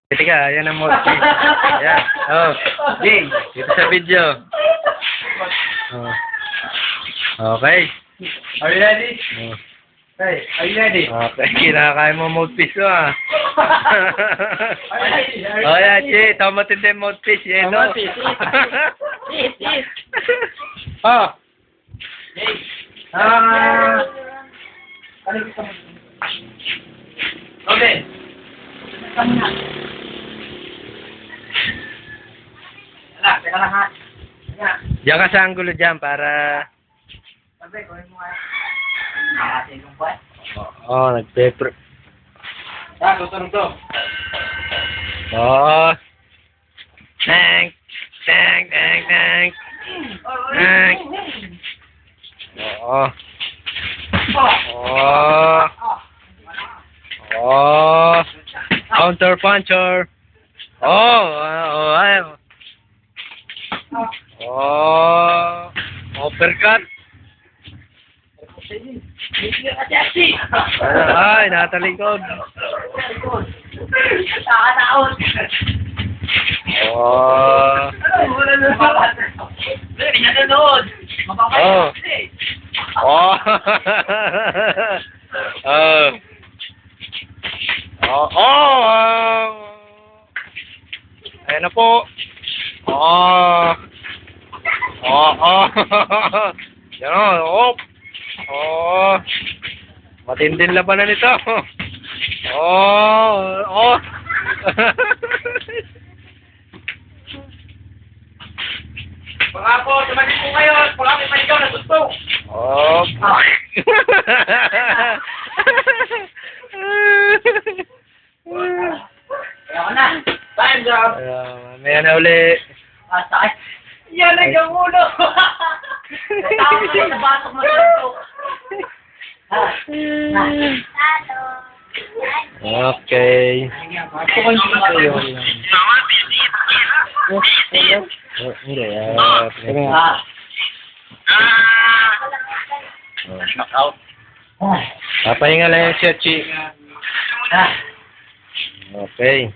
Teka, yan ang mode. Yan. Oh. Jay, dito sa video. Oh. Okay. Are you ready? Oh. Hey, are you ready? Okay, kinakain mo mouthpiece mo ah. Are you ready? Oh, yeah, Jay, ito matindi yung mouthpiece. Yan, no? Oh. Hey. Ano gusto mo? Okay. Teka lang ha. Diyan ka sa angulo dyan para... Sabi, kunin mo nga. Nakasing kong buwan. Oh, nag-pepper. Tuturog to. Oh. Tank. Tank, tank, tank. Tank. Oo. Oh. Oh. Counter puncher. Oh, ay. Oh. Uppercut. Ay, natalikod. Nakataon. Oh. Hindi na nanood. Oh. Oh. Oh. Oh. Oh. Ayan na po. Oh. Oh. Oh. Yan o. Oh. Oh. Matinding labanan ito. Oh. Oh. Mga po, tumanin po kayo. Wala may paligaw na gusto. Oh. Ayaw na. Time job. Mamaya na uli. Sakit. Yan ang gamulo. Tawag ko sa batok mo gusto. Okay. Papahinga lang yung Chechi. Okay.